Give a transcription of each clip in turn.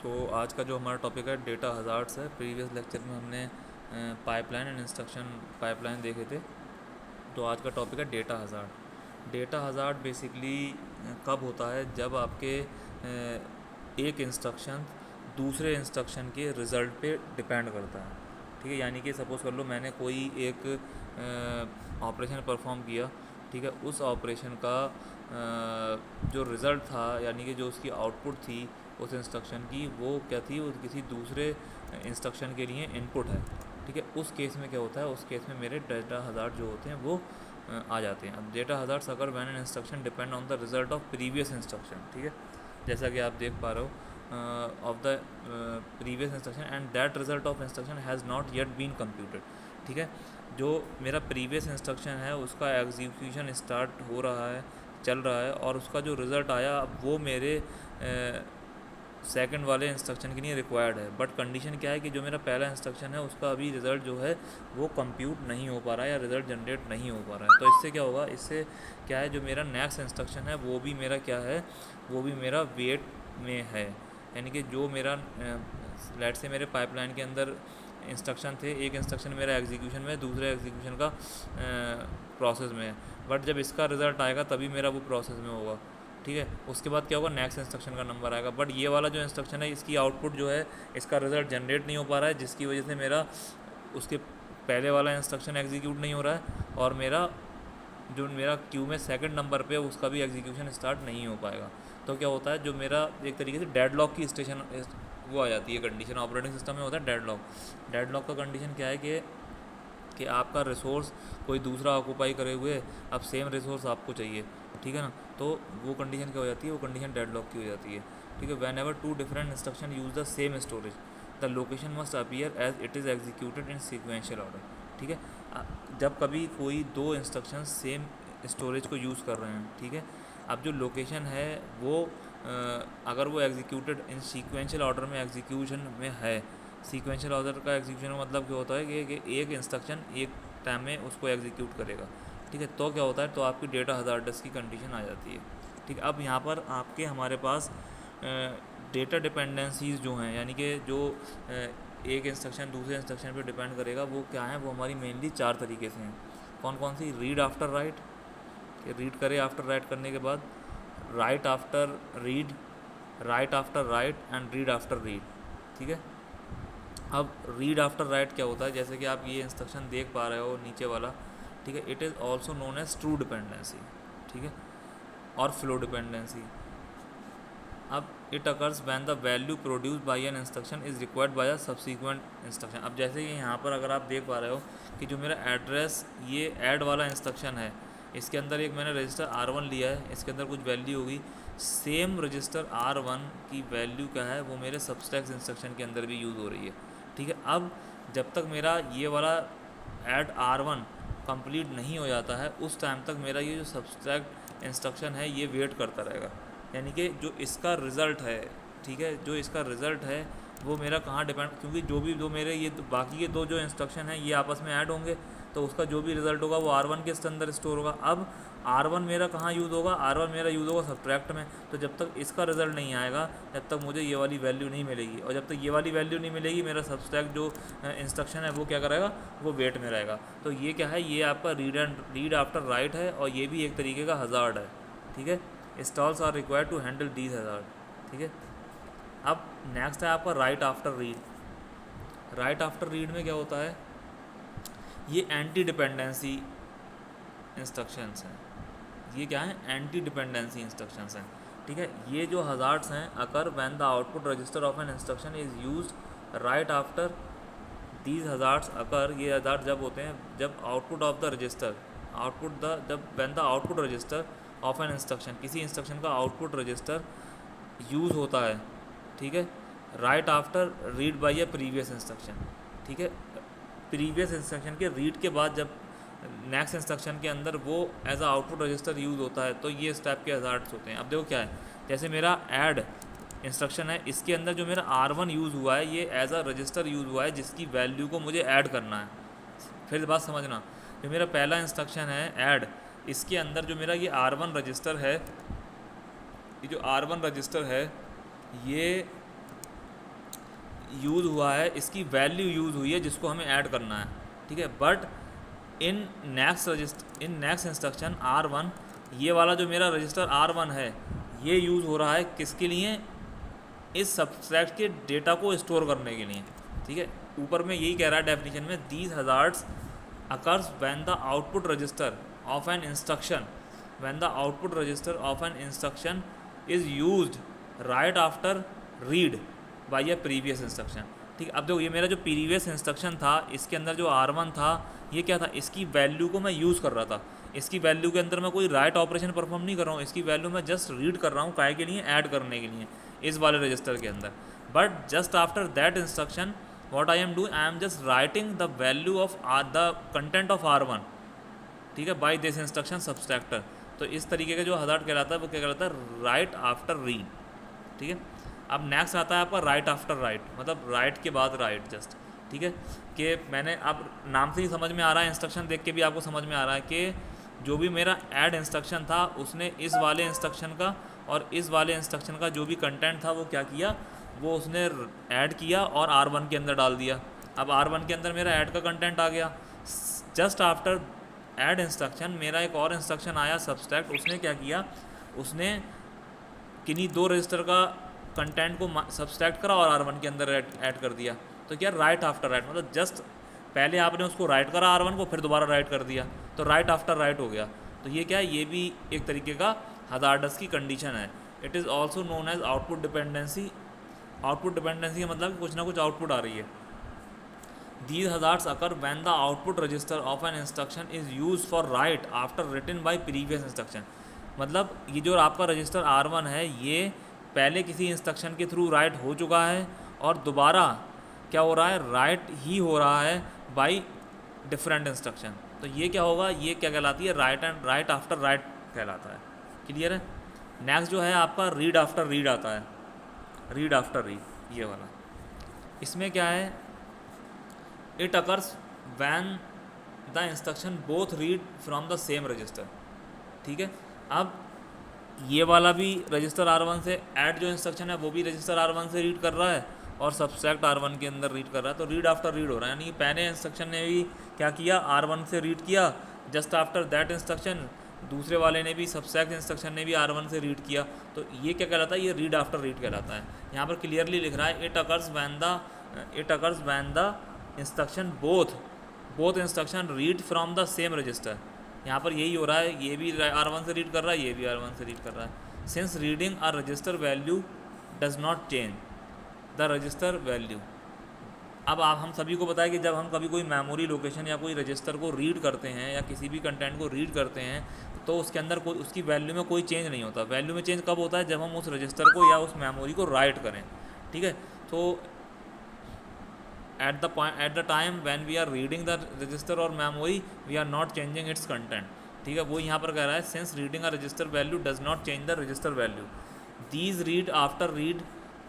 तो आज का जो हमारा टॉपिक है डेटा हज़ार्ड्स है। प्रीवियस लेक्चर में हमने पाइपलाइन एंड इंस्ट्रक्शन पाइपलाइन देखे थे। तो आज का टॉपिक है data hazard. Data hazard basically कब होता है, जब आपके एक इंस्ट्रक्शन दूसरे इंस्ट्रक्शन के रिज़ल्ट पे डिपेंड करता है। ठीक है, यानी कि सपोज़ कर लो मैंने कोई एक ऑपरेशन परफॉर्म किया। ठीक है, उस ऑपरेशन का जो रिज़ल्ट था, यानी कि जो उसकी आउटपुट थी उस इंस्ट्रक्शन की, वो क्या थी, वो किसी दूसरे इंस्ट्रक्शन के लिए इनपुट है। ठीक है, उस केस में क्या होता है, उस केस में मेरे डेटा हज़ार्ड जो होते हैं वो आ जाते हैं। अब डेटा हज़ार्ड्स अगर when an instruction depend on the result of previous instruction. ठीक है, जैसा कि आप देख पा रहे हो of the previous instruction and that result of instruction has not yet been computed. ठीक है, जो मेरा प्रीवियस इंस्ट्रक्शन है उसका एग्जीक्यूशन स्टार्ट हो रहा है, चल रहा है, और उसका जो रिज़ल्ट आया अब वो मेरे सेकंड वाले इंस्ट्रक्शन के लिए रिक्वायर्ड है। बट कंडीशन क्या है कि जो मेरा पहला इंस्ट्रक्शन है उसका अभी रिज़ल्ट जो है वो कंप्यूट नहीं हो पा रहा है या रिज़ल्ट जनरेट नहीं हो पा रहा है। तो इससे क्या होगा, इससे क्या है, जो मेरा नेक्स्ट इंस्ट्रक्शन है वो भी मेरा क्या है, वो भी मेरा वेट में है। यानी कि जो मेरा लेट से मेरे पाइपलाइन के अंदर इंस्ट्रक्शन थे, एक इंस्ट्रक्शन मेरा एग्जीक्यूशन में है, दूसरे एग्जीक्यूशन का प्रोसेस में है। बट जब इसका रिज़ल्ट आएगा तभी मेरा वो प्रोसेस में होगा। ठीक है, उसके बाद क्या होगा, नेक्स्ट इंस्ट्रक्शन का नंबर आएगा। बट ये वाला जो इंस्ट्रक्शन है इसकी आउटपुट जो है, इसका रिज़ल्ट जनरेट नहीं हो पा रहा है, जिसकी वजह से मेरा उसके पहले वाला इंस्ट्रक्शन एग्जीक्यूट नहीं हो रहा है, और मेरा जो मेरा क्यू में सेकंड नंबर पे उसका भी एग्जीक्यूशन स्टार्ट नहीं हो पाएगा। तो क्या होता है, जो मेरा एक तरीके से डेडलॉक की स्टेशन वो आ जाती है कंडीशन। ऑपरेटिंग सिस्टम में होता है डेडलॉक। डेडलॉक का कंडीशन क्या है कि आपका रिसोर्स कोई दूसरा ऑक्यूपाई करे हुए, अब सेम रिसोर्स आपको चाहिए। ठीक है ना, तो वो कंडीशन क्या हो जाती है, वो कंडीशन डेडलॉक की हो जाती है। ठीक है, whenever two different instruction use the same storage the location must appear as it is executed in sequential order. ठीक है, जब कभी कोई दो इंस्ट्रक्शन सेम स्टोरेज को यूज़ कर रहे हैं, ठीक है, अब जो लोकेशन है वो अगर वो एग्जीक्यूटेड इन सीक्वेंशियल ऑर्डर में एग्जीक्यूशन में है। सीक्वेंशियल ऑर्डर का एग्जीक्यूशन का मतलब क्या होता है कि एक इंस्ट्रक्शन एक टाइम में उसको एग्जीक्यूट करेगा। ठीक है, तो क्या होता है, तो आपकी डेटा हज़ार्डस की कंडीशन आ जाती है। ठीक है, अब यहाँ पर आपके हमारे पास डेटा डिपेंडेंसीज जो हैं, यानी कि जो एक इंस्ट्रक्शन दूसरे इंस्ट्रक्शन पे डिपेंड करेगा, वो क्या है, वो हमारी मेनली चार तरीके से हैं। कौन कौन सी, रीड आफ्टर राइट, रीड करे आफ्टर राइट करने के बाद, right after read, write after right and read after read. ठीक है, अब रीड आफ्टर राइट क्या होता है, जैसे कि आप ये इंस्ट्रक्शन देख पा रहे हो नीचे वाला। ठीक है, it is also known as true dependency. ठीक है, और फ्लो डिपेंडेंसी। अब it occurs when the value produce by an instruction is required by a subsequent instruction. अब जैसे कि यहाँ पर अगर आप देख पा रहे हो कि जो मेरा एड्रेस, ये ऐड वाला इंस्ट्रक्शन है, इसके अंदर एक मैंने रजिस्टर R1 लिया है, इसके अंदर कुछ वैल्यू होगी, सेम रजिस्टर R1 की वैल्यू क्या है, वो मेरे सबस्ट्रैक्ट इंस्ट्रक्शन के अंदर भी यूज़ हो रही है। ठीक है, अब जब तक मेरा ये वाला ऐड R1 कंप्लीट नहीं हो जाता है, उस टाइम तक मेरा ये जो सबस्ट्रैक्ट इंस्ट्रक्शन है ये वेट करता रहेगा। यानी कि जो इसका रिज़ल्ट है, ठीक है, जो इसका रिज़ल्ट है वो मेरा कहाँ डिपेंड, क्योंकि जो भी दो मेरे ये बाकी के दो जो इंस्ट्रक्शन हैं ये आपस में ऐड होंगे, तो उसका जो भी रिज़ल्ट होगा वो R1 के अंदर स्टोर होगा। अब R1 मेरा कहाँ यूज़ होगा, R1 मेरा यूज़ होगा सब्ट्रैक्ट में। तो जब तक इसका रिज़ल्ट नहीं आएगा जब तक मुझे ये वाली वैल्यू नहीं मिलेगी, और जब तक ये वाली वैल्यू नहीं मिलेगी मेरा सब्ट्रैक्ट जो इंस्ट्रक्शन है वो क्या करेगा, वो वेट में रहेगा। तो ये क्या है, ये आपका रीड आफ्टर राइट है, और ये भी एक तरीके का हज़ार्ड है। ठीक है, stalls are required to handle these hazard. ठीक है, अब नेक्स्ट है आपका write after read. Write after read में क्या होता है, ये एंटी डिपेंडेंसी इंस्ट्रक्शंस हैं। ये क्या है, एंटी डिपेंडेंसी इंस्ट्रक्शंस हैं। ठीक है, ये जो हज़ार्ड्स हैं occur when the output register of an instruction is used right after these hazards occur. ये हज़ार्ड जब होते हैं जब आउटपुट ऑफ द रजिस्टर, जब when the output register of an instruction, किसी इंस्ट्रक्शन का आउटपुट रजिस्टर यूज़ होता है। ठीक है, right after read by a previous instruction. ठीक है, प्रीवियस इंस्ट्रक्शन के रीड के बाद जब नेक्स्ट इंस्ट्रक्शन के अंदर वो as a output register use होता है, तो ये इस टाइप के हज़ार्ड्स होते हैं। अब देखो क्या है, जैसे मेरा ऐड इंस्ट्रक्शन है, इसके अंदर जो मेरा R1 यूज़ हुआ है ये एज अ रजिस्टर यूज़ हुआ है जिसकी वैल्यू को मुझे ऐड करना है। फिर बात समझना, जो मेरा पहला इंस्ट्रक्शन है ऐड, इसके अंदर जो मेरा ये R1 रजिस्टर है, ये जो R1 रजिस्टर है ये यूज़ हुआ है, इसकी वैल्यू यूज़ हुई है जिसको हमें ऐड करना है, ठीक है। But in next instruction R1, ये वाला जो मेरा रजिस्टर R1 है ये यूज़ हो रहा है किसके लिए, इस सब्सट्रैक्ट के डेटा को स्टोर करने के लिए, ठीक है। ऊपर में यही कह रहा है डेफिनेशन में, these hazards occurs when the output register of an instruction is used right after read by a previous instruction, ठीक है। अब देखो ये मेरा जो प्रीवियस इंस्ट्रक्शन था इसके अंदर जो R1 था ये क्या था, इसकी वैल्यू को मैं यूज़ कर रहा था, इसकी वैल्यू के अंदर मैं कोई राइट ऑपरेशन परफॉर्म नहीं कर रहा हूँ, इसकी वैल्यू मैं जस्ट रीड कर रहा हूँ, काय के लिए, ऐड करने के लिए इस वाले रजिस्टर के अंदर। But just after that instruction what I am doing, I am just writing the value of the content of R1, ठीक है, बाय दिस इंस्ट्रक्शन सब्सट्रैक्टर। तो इस तरीके का जो हज़ार्ड कहलाता है वो क्या कहलाता है, राइट आफ्टर रीड, ठीक है। अब नेक्स्ट आता है आपका राइट आफ्टर राइट, मतलब राइट के बाद राइट जस्ट, ठीक है। कि मैंने अब नाम से ही समझ में आ रहा है, इंस्ट्रक्शन देख के भी आपको समझ में आ रहा है कि जो भी मेरा ऐड इंस्ट्रक्शन था उसने इस वाले इंस्ट्रक्शन का और इस वाले इंस्ट्रक्शन का जो भी कंटेंट था वो क्या किया, वो उसने ऐड किया और R1 के अंदर डाल दिया। अब R1 के अंदर मेरा ऐड का कंटेंट आ गया। जस्ट आफ्टर ऐड इंस्ट्रक्शन मेरा एक और इंस्ट्रक्शन आया सब्सट्रैक्ट, उसने क्या किया, उसने किन्हीं दो रजिस्टर का कंटेंट को सब्सट्रैक्ट करा और R1 के अंदर ऐड कर दिया। तो क्या राइट आफ्टर राइट, मतलब जस्ट पहले आपने उसको राइट करा R1 को, फिर दोबारा राइट कर दिया, तो राइट आफ्टर राइट हो गया। तो ये क्या है, ये भी एक तरीके का हज़ार्डस की कंडीशन है। It is also known as output dependency. Output dependency का मतलब कुछ ना कुछ आउटपुट आ रही है। These hazards occur when the output register of an instruction is used for write after written by previous instruction। मतलब ये जो आपका रजिस्टर R1 है ये पहले किसी इंस्ट्रक्शन के थ्रू राइट हो चुका है और दोबारा क्या हो रहा है, राइट ही हो रहा है बाय डिफरेंट इंस्ट्रक्शन। तो ये क्या होगा, ये क्या कहलाती है, राइट आफ्टर राइट कहलाता है। क्लियर है। नेक्स्ट जो है आपका रीड आफ्टर रीड आता है, रीड आफ्टर रीड, ये वाला। इसमें क्या है, it occurs when the instruction both read from the same register, ठीक है। अब ये वाला भी रजिस्टर R1 से, ऐड जो इंस्ट्रक्शन है वो भी रजिस्टर R1 से रीड कर रहा है और सब्सट्रैक्ट R1 के अंदर रीड कर रहा है। तो रीड आफ्टर रीड हो रहा है, यानी पहले इंस्ट्रक्शन ने भी क्या किया, R1 से रीड किया, जस्ट आफ्टर दैट इंस्ट्रक्शन दूसरे वाले ने भी, सब्सट्रैक्ट इंस्ट्रक्शन ने भी R1 से रीड किया। तो ये क्या कहलाता है, ये रीड आफ्टर रीड कहलाता है। यहाँ पर क्लियरली लिख रहा है it occurs when the instruction both instruction read from the same register. यहाँ पर यही हो रहा है, ये भी R1 से रीड कर रहा है, ये भी R1 से रीड कर रहा है। Since reading a resistor value does not change the register value. अब आप हम सभी को पता है कि जब हम कभी कोई मेमोरी लोकेशन या कोई रजिस्टर को रीड करते हैं या किसी भी कंटेंट को रीड करते हैं तो उसके अंदर कोई, उसकी वैल्यू में कोई चेंज नहीं होता। वैल्यू में चेंज कब होता है, जब हम उस रजिस्टर को या उस मेमोरी को राइट करें, ठीक है। तो at the time when we are reading the register or memory we are not changing its content, ठीक है। वो यहाँ पर कह रहा है since reading a register value does not change the register value, these read after read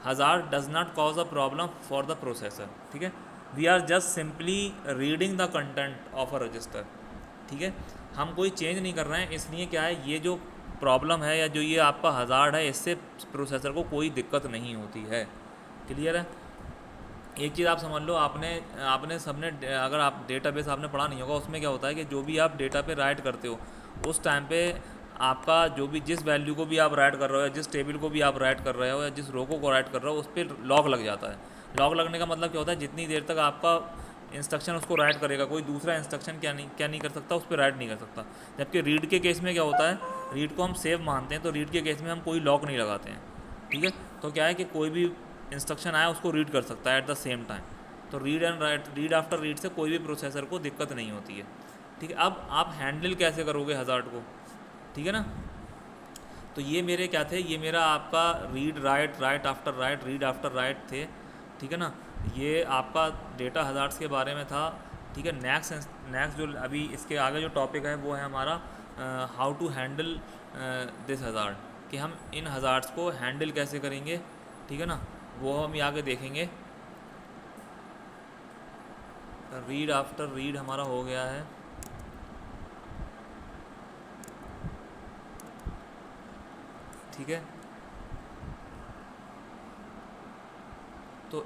hazard does not cause a problem for the processor, ठीक है। we are just simply reading the content of a register, ठीक है। हम कोई change नहीं कर रहे हैं, इसलिए क्या है, ये जो प्रॉब्लम है या जो ये आपका हज़ार्ड है इससे प्रोसेसर को कोई दिक्कत नहीं होती है। क्लियर है। एक चीज़ आप समझ लो, आपने सबने, अगर आप डेटाबेस आपने पढ़ा नहीं होगा, उसमें क्या होता है कि जो भी आप डेटा पे राइट करते हो उस टाइम पे आपका जो भी, जिस वैल्यू को भी आप राइट कर रहे हो या जिस टेबल को भी आप राइट कर रहे हो या जिस रो को राइट कर रहे हो उस पर लॉक लग जाता है। लॉक लगने का मतलब क्या होता है, जितनी देर तक आपका इंस्ट्रक्शन उसको राइट करेगा कोई दूसरा इंस्ट्रक्शन क्या नहीं कर सकता, उस पर राइट नहीं कर सकता। जबकि रीड के केस में क्या होता है, रीड को हम सेव मानते हैं, तो रीड के केस में हम कोई लॉक नहीं लगाते हैं, ठीक है। तो क्या है कि कोई भी इंस्ट्रक्शन आया उसको रीड कर सकता है एट द सेम टाइम। तो read and right, read after read से कोई भी प्रोसेसर को दिक्कत नहीं होती है, ठीक है। अब आप हैंडल कैसे करोगे हज़ार्ड को, ठीक है ना। तो ये मेरे क्या थे, ये मेरा आपका read write, right after right, read after right थे, ठीक है ना। ये आपका डेटा हज़ार्ड्स के बारे में था, ठीक है। नेक्स्ट जो अभी इसके आगे जो टॉपिक है वो है हमारा how to handle this hazard, कि हम इन हज़ार्ड्स को हैंडल कैसे करेंगे, ठीक है ना, वो हम आगे देखेंगे। रीड आफ्टर रीड हमारा हो गया है, ठीक है। तो